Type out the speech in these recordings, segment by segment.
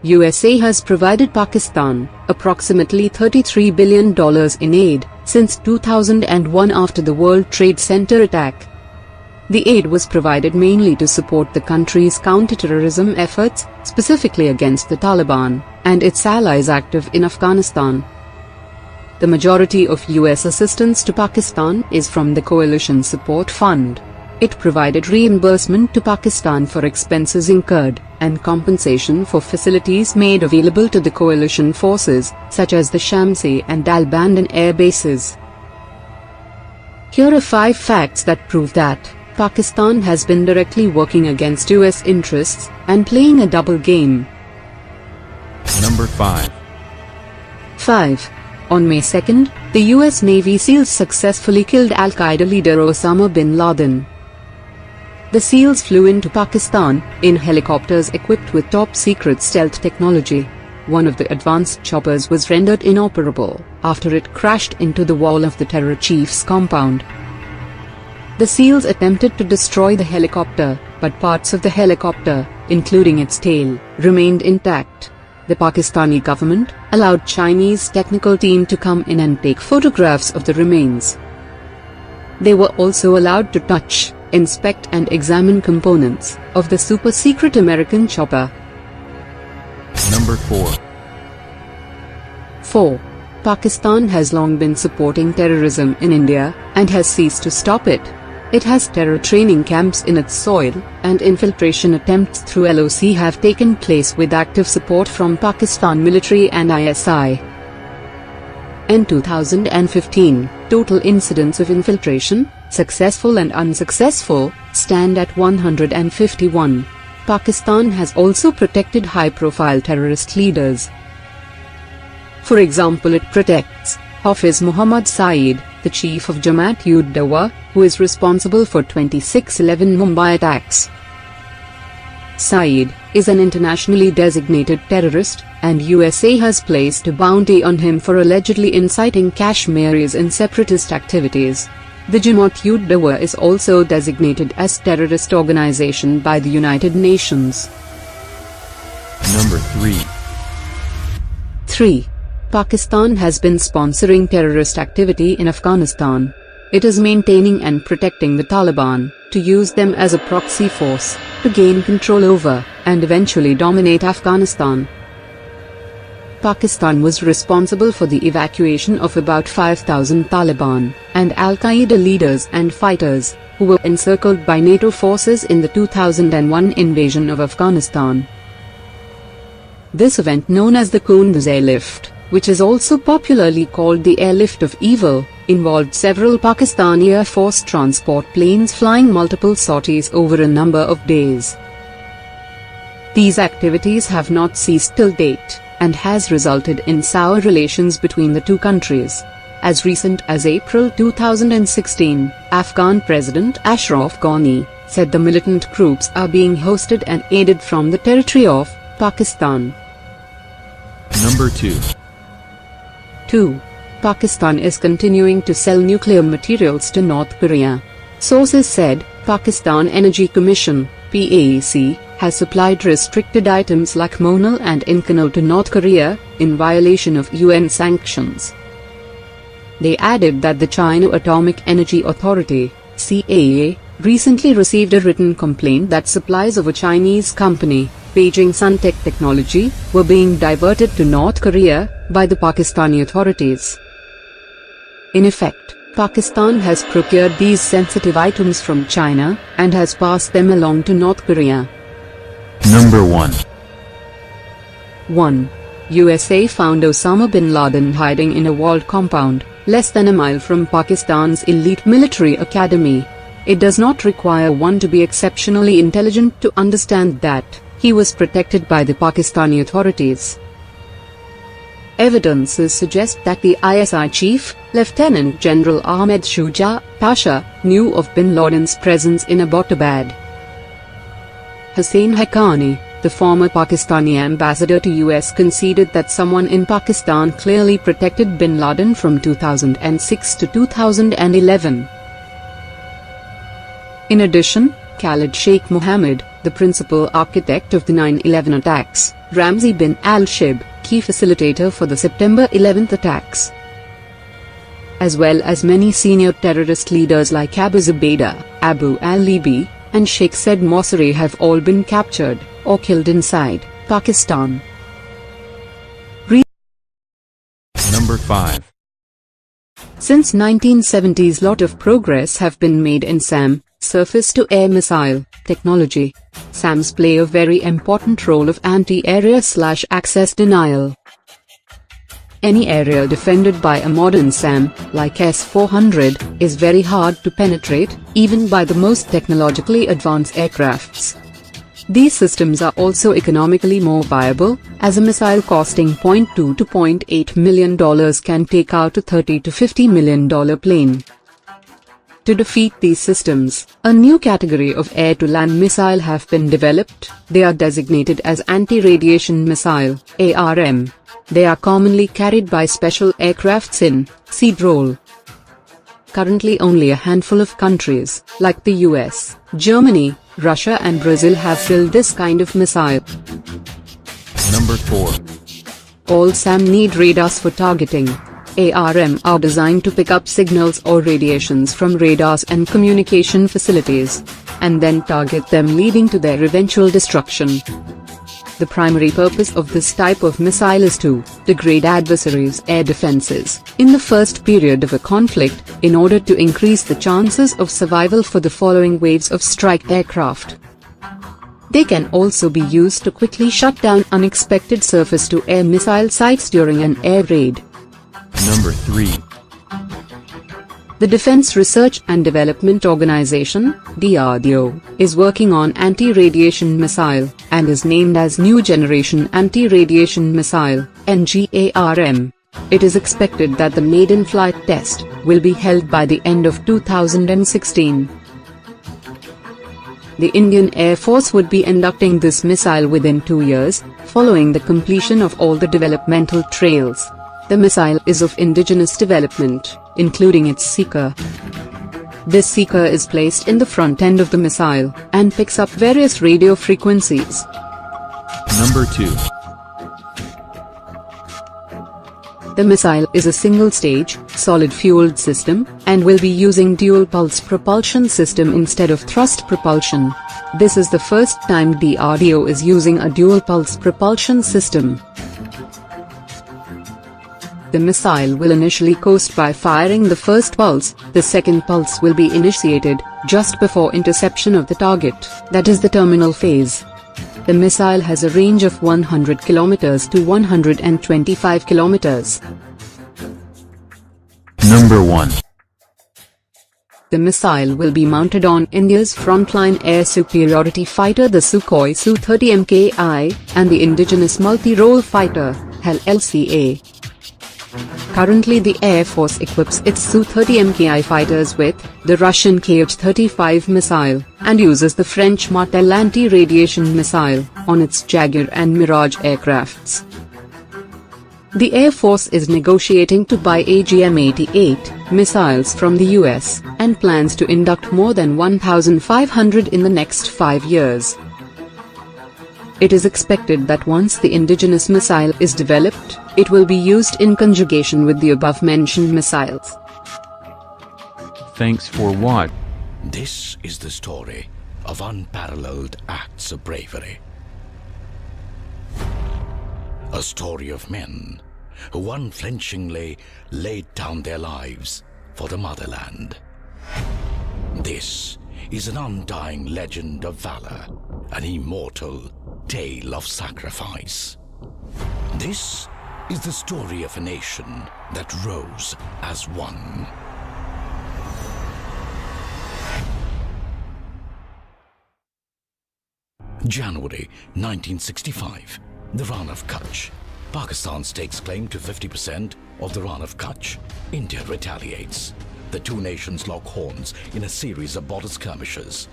USA has provided Pakistan approximately $33 billion in aid since 2001 after the World Trade Center attack. The aid was provided mainly to support the country's counter-terrorism efforts, specifically against the Taliban and its allies active in Afghanistan. The majority of US assistance to Pakistan is from the Coalition Support Fund. It provided reimbursement to Pakistan for expenses incurred and compensation for facilities made available to the coalition forces, such as the Shamsi and Al Bandan air bases. Here are 5 facts that prove that Pakistan has been directly working against US interests and playing a double game. Number 5. 5. On May 2, the US Navy SEALs successfully killed Al-Qaeda leader Osama bin Laden. The SEALs flew into Pakistan in helicopters equipped with top-secret stealth technology. One of the advanced choppers was rendered inoperable after it crashed into the wall of the terror chief's compound. The SEALs attempted to destroy the helicopter, but parts of the helicopter, including its tail, remained intact. The Pakistani government allowed Chinese technical team to come in and take photographs of the remains. They were also allowed to touch, inspect and examine components of the super-secret American chopper. Number 4. 4. Pakistan has long been supporting terrorism in India and has ceased to stop it. It has terror training camps in its soil, and infiltration attempts through LOC have taken place with active support from Pakistan military and ISI. In 2015, total incidents of infiltration, successful and unsuccessful, stand at 151. Pakistan has also protected high-profile terrorist leaders. For example, it protects Hafiz Muhammad Saeed, the chief of Jamaat-ud-Dawa, who is responsible for 26/11 Mumbai attacks. Saeed is an internationally designated terrorist, and USA has placed a bounty on him for allegedly inciting Kashmiris in separatist activities. The Jamaat-ud-Dawa is also designated as terrorist organization by the United Nations. Number 3. 3. Pakistan has been sponsoring terrorist activity in Afghanistan. It is maintaining and protecting the Taliban, to use them as a proxy force, to gain control over, and eventually dominate Afghanistan. Pakistan was responsible for the evacuation of about 5,000 Taliban and Al-Qaeda leaders and fighters, who were encircled by NATO forces in the 2001 invasion of Afghanistan. This event, known as the Kunduz airlift, which is also popularly called the airlift of evil, involved several Pakistani Air Force transport planes flying multiple sorties over a number of days. These activities have not ceased till date, and has resulted in sour relations between the two countries. As recent as April 2016, Afghan President Ashraf Ghani said the militant groups are being hosted and aided from the territory of Pakistan. Number 2. 2. Pakistan is continuing to sell nuclear materials to North Korea. Sources said, Pakistan Energy Commission, PAC, has supplied restricted items like Monal and Inconel to North Korea, in violation of UN sanctions. They added that the China Atomic Energy Authority, CAA, recently received a written complaint that supplies of a Chinese company, Beijing Suntech Technology, were being diverted to North Korea by the Pakistani authorities. In effect, Pakistan has procured these sensitive items from China and has passed them along to North Korea. Number 1. 1. USA found Osama bin Laden hiding in a walled compound, less than a mile from Pakistan's elite military academy. It does not require one to be exceptionally intelligent to understand that he was protected by the Pakistani authorities. Evidences suggest that the ISI chief, Lieutenant General Ahmed Shuja Pasha, knew of bin Laden's presence in Abbottabad. Hussein Haqqani, the former Pakistani ambassador to US, conceded that someone in Pakistan clearly protected bin Laden from 2006 to 2011. In addition, Khalid Sheikh Mohammed, the principal architect of the 9/11 attacks, Ramzi bin al-Shib, key facilitator for the September 11th attacks, as well as many senior terrorist leaders like Abu Zubaydah, Abu al-Libi, and Sheikh Said Mosseri have all been captured or killed inside Pakistan. Number 5. Since 1970s, lot of progress have been made in SAM, surface-to-air missile, technology. SAMs play a very important role of anti-area/access denial. Any area defended by a modern SAM, like S-400, is very hard to penetrate, even by the most technologically advanced aircrafts. These systems are also economically more viable, as a missile costing $0.2 to $0.8 million can take out a $30 to $50 million plane. To defeat these systems, a new category of air-to-land missile have been developed. They are designated as anti-radiation missile, ARM. They are commonly carried by special aircrafts in seed role. Currently only a handful of countries, like the US, Germany, Russia and Brazil have built this kind of missile. Number 4. All SAM need radars for targeting. ARM are designed to pick up signals or radiations from radars and communication facilities, and then target them, leading to their eventual destruction. The primary purpose of this type of missile is to degrade adversaries' air defenses in the first period of a conflict, in order to increase the chances of survival for the following waves of strike aircraft. They can also be used to quickly shut down unexpected surface-to-air missile sites during an air raid. Number 3. The Defense Research and Development Organization, DRDO, is working on anti-radiation missile, and is named as New Generation Anti-Radiation Missile, NGARM. It is expected that the maiden flight test will be held by the end of 2016. The Indian Air Force would be inducting this missile within 2 years, following the completion of all the developmental trails. The missile is of indigenous development, including its seeker. This seeker is placed in the front end of the missile, and picks up various radio frequencies. Number 2. The missile is a single-stage, solid-fueled system, and will be using dual-pulse propulsion system instead of thrust propulsion. This is the first time DRDO is using a dual-pulse propulsion system. The missile will initially coast by firing the first pulse. The second pulse will be initiated just before interception of the target, that is the terminal phase. The missile has a range of 100 kilometers to 125 kilometers. Number 1. The missile will be mounted on India's frontline air superiority fighter, the Sukhoi Su-30 Mki, and the indigenous multi-role fighter, HAL-LCA. Currently the Air Force equips its Su-30 Mki fighters with the Russian Kh-35 missile, and uses the French Martel anti-radiation missile on its Jaguar and Mirage aircrafts. The Air Force is negotiating to buy AGM-88 missiles from the US, and plans to induct more than 1,500 in the next 5 years. It is expected that once the indigenous missile is developed, it will be used in conjugation with the above-mentioned missiles. Thanks for watching. This is the story of unparalleled acts of bravery. A story of men who unflinchingly laid down their lives for the motherland. This is an undying legend of valor, an immortal tale of sacrifice. This is the story of a nation that rose as one. January 1965, the Rana of Kutch. Pakistan stakes claim to 50% of the Rana of Kutch. India retaliates. The two nations lock horns in a series of border skirmishes.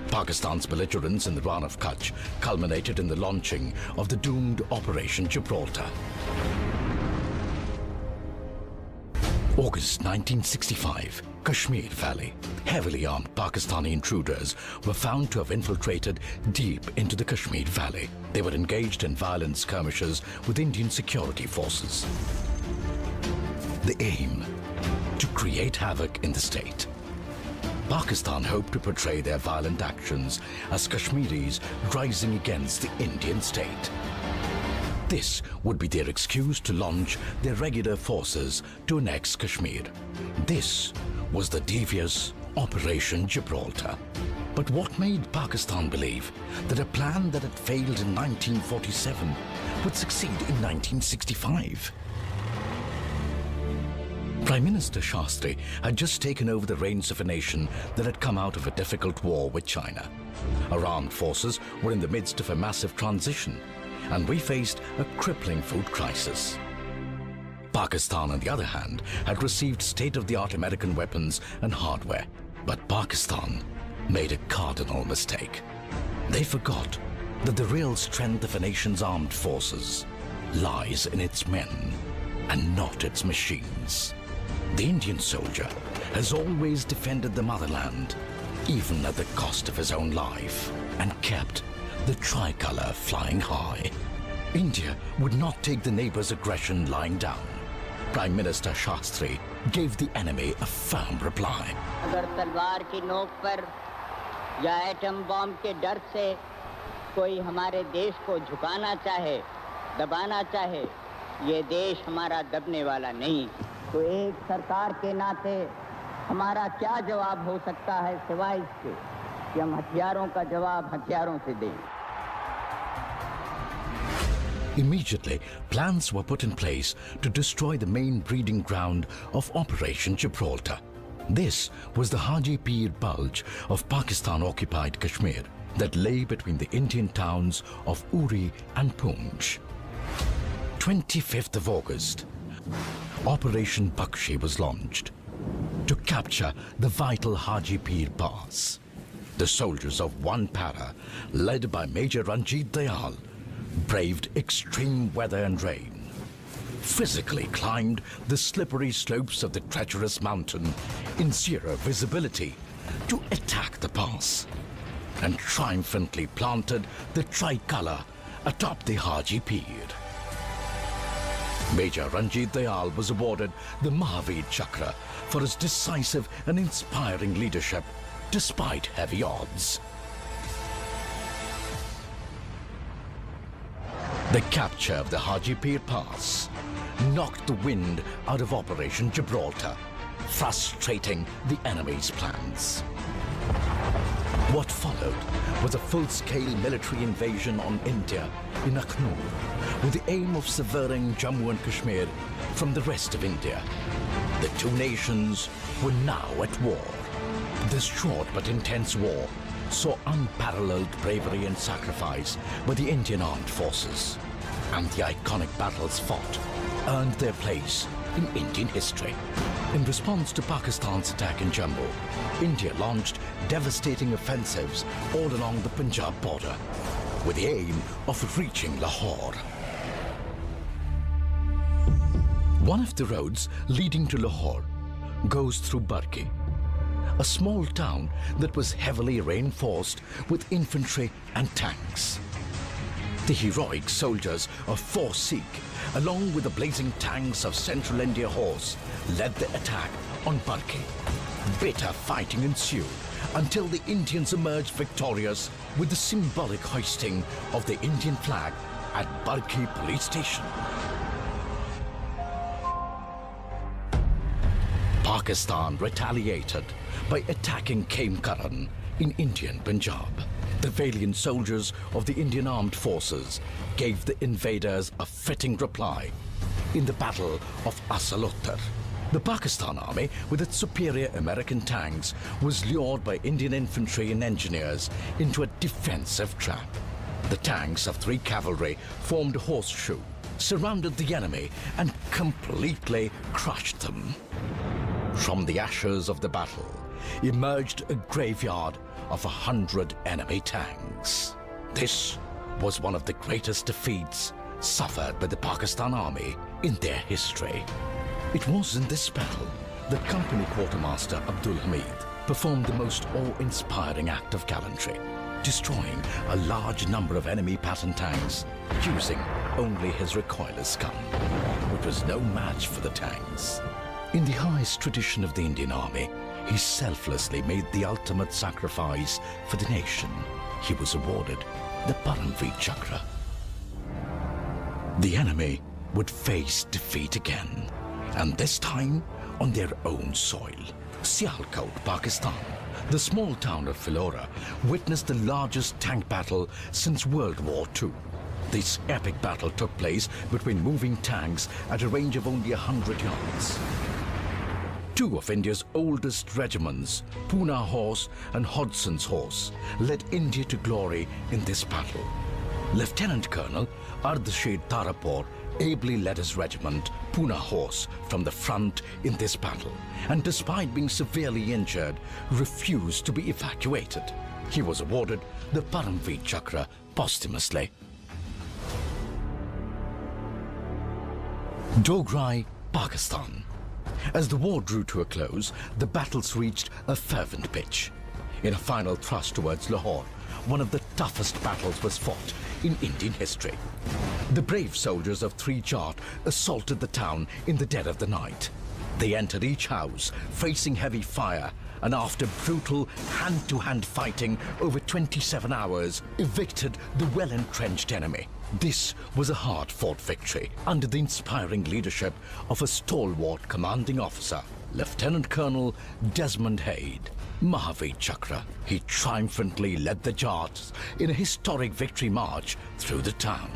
Pakistan's belligerence in the Rana of Kutch culminated in the launching of the doomed Operation Gibraltar. August 1965, Kashmir Valley, heavily armed Pakistani intruders were found to have infiltrated deep into the Kashmir Valley. They were engaged in violent skirmishes with Indian security forces. The aim: to create havoc in the state. Pakistan hoped to portray their violent actions as Kashmiris rising against the Indian state. This would be their excuse to launch their regular forces to annex Kashmir. This was the devious Operation Gibraltar. But what made Pakistan believe that a plan that had failed in 1947 would succeed in 1965? Prime Minister Shastri had just taken over the reins of a nation that had come out of a difficult war with China. Our armed forces were in the midst of a massive transition, and we faced a crippling food crisis. Pakistan, on the other hand, had received state-of-the-art American weapons and hardware. But Pakistan made a cardinal mistake. They forgot that the real strength of a nation's armed forces lies in its men and not its machines. The Indian soldier has always defended the motherland, even at the cost of his own life, and kept the tricolour flying high. India would not take the neighbour's aggression lying down. Prime Minister Shastri gave the enemy a firm reply. अगर तलवार की नोक पर या atom bomb के डर से कोई हमारे देश को झुकाना चाहे, दबाना चाहे, ये देश हमारा दबने वाला नहीं। तो एक सरकार के नाते हमारा क्या जवाब हो सकता है सिवाय इसके कि हम हथियारों का जवाब हथियारों से दें। Immediately, plans were put in place to destroy the main breeding ground of Operation Gibraltar. This was the Haji Pir Bulge of Pakistan-occupied Kashmir that lay between the Indian towns of Uri and Poonch. 25th of August, Operation Bakshi was launched to capture the vital Haji Pir Pass. The soldiers of one para, led by Major Ranjit Dayal, braved extreme weather and rain, physically climbed the slippery slopes of the treacherous mountain in zero visibility to attack the pass, and triumphantly planted the tricolour atop the Haji Pir. Major Ranjit Dayal was awarded the Mahavir Chakra for his decisive and inspiring leadership despite heavy odds. The capture of the Haji Pir Pass knocked the wind out of Operation Gibraltar, frustrating the enemy's plans. What followed was a full-scale military invasion on India in Akhnur, with the aim of severing Jammu and Kashmir from the rest of India. The two nations were now at war. This short but intense war saw unparalleled bravery and sacrifice by the Indian armed forces, and the iconic battles fought earned their place in Indian history. In response to Pakistan's attack in Jammu, India launched devastating offensives all along the Punjab border, with the aim of reaching Lahore. One of the roads leading to Lahore goes through Barki, a small town that was heavily reinforced with infantry and tanks. The heroic soldiers of Force Sikh, along with the blazing tanks of Central India Horse, led the attack on Barki. Bitter fighting ensued until the Indians emerged victorious with the symbolic hoisting of the Indian flag at Barki police station. Pakistan retaliated by attacking Kaimkaran in Indian Punjab. The valiant soldiers of the Indian Armed Forces gave the invaders a fitting reply in the Battle of Asal-Uttar. The Pakistan Army, with its superior American tanks, was lured by Indian infantry and engineers into a defensive trap. The tanks of 3 cavalry formed a horseshoe, surrounded the enemy, and completely crushed them. From the ashes of the battle emerged a graveyard of 100 enemy tanks. This was one of the greatest defeats suffered by the Pakistan Army in their history. It was in this battle the company quartermaster Abdul Hamid performed the most awe-inspiring act of gallantry, destroying a large number of enemy pattern tanks using only his recoilless gun, which was no match for the tanks. In the highest tradition of the Indian Army, he selflessly made the ultimate sacrifice for the nation. He was awarded the Paramveer Chakra. The enemy would face defeat again, and this time on their own soil. Sialkot, Pakistan, the small town of Philora, witnessed the largest tank battle since World War II. This epic battle took place between moving tanks at a range of only 100 yards. Two of India's oldest regiments, Poona Horse and Hodson's Horse, led India to glory in this battle. Lieutenant Colonel Ardshid Tarapur ably led his regiment, Poona Horse, from the front in this battle, and despite being severely injured, refused to be evacuated. He was awarded the Paramveer Chakra posthumously. Dograi, Pakistan. As the war drew to a close, the battles reached a fervent pitch. In a final thrust towards Lahore, one of the toughest battles was fought in Indian history. The brave soldiers of 3 Jat assaulted the town in the dead of the night. They entered each house, facing heavy fire, and after brutal hand-to-hand fighting over 27 hours, evicted the well-entrenched enemy. This was a hard-fought victory under the inspiring leadership of a stalwart commanding officer, Lieutenant Colonel Desmond Hayde. Mahavir Chakra. He triumphantly led the Jats in a historic victory march through the town.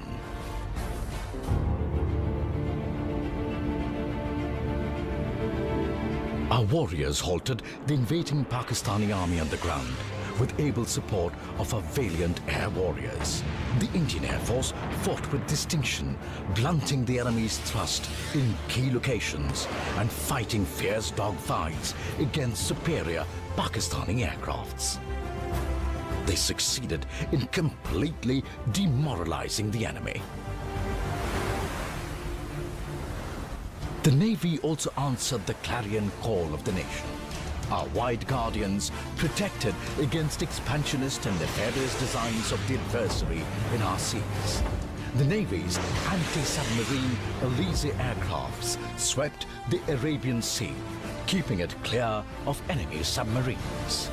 Our warriors halted the invading Pakistani army on the ground with able support of our valiant air warriors. The Indian Air Force fought with distinction, blunting the enemy's thrust in key locations and fighting fierce dogfights against superior Pakistani aircrafts. They succeeded in completely demoralizing the enemy. The Navy also answered the clarion call of the nation. Our white guardians protected against expansionist and nefarious designs of the adversary in our seas. The Navy's anti-submarine Elise aircrafts swept the Arabian Sea, keeping it clear of enemy submarines.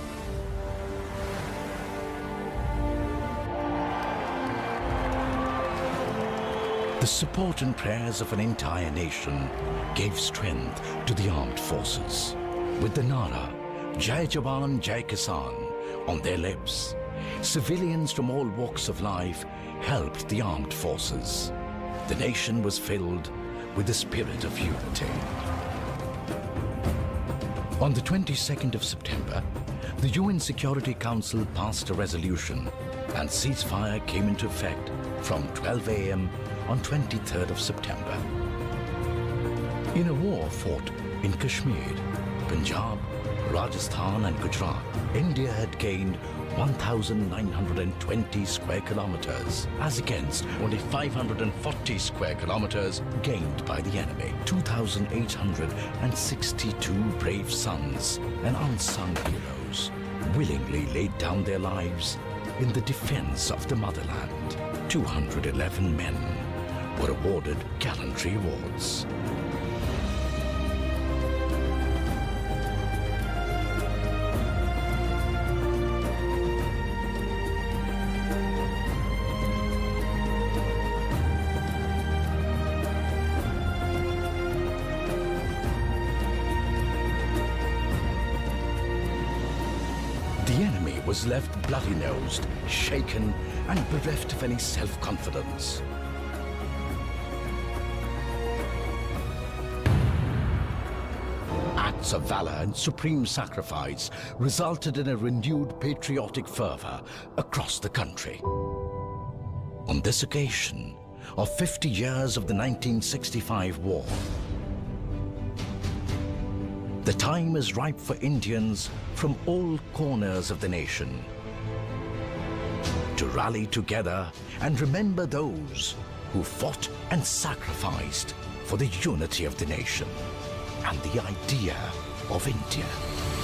The support and prayers of an entire nation gave strength to the armed forces. With the Nara, Jai Jawan, Jai Kisan, on their lips, civilians from all walks of life helped the armed forces. The nation was filled with the spirit of unity. On the 22nd of September, the UN Security Council passed a resolution and ceasefire came into effect from 12 a.m. on 23rd of September. In a war fought in Kashmir, Punjab, Rajasthan and Gujarat, India had gained 1,920 square kilometers as against only 540 square kilometers gained by the enemy. 2,862 brave sons and unsung heroes willingly laid down their lives in the defense of the motherland. 211 men were awarded gallantry awards. The enemy was left bloody-nosed, shaken, and bereft of any self-confidence. Acts of valor and supreme sacrifice resulted in a renewed patriotic fervor across the country. On this occasion of 50 years of the 1965 war, the time is ripe for Indians from all corners of the nation to rally together and remember those who fought and sacrificed for the unity of the nation. and the idea of India.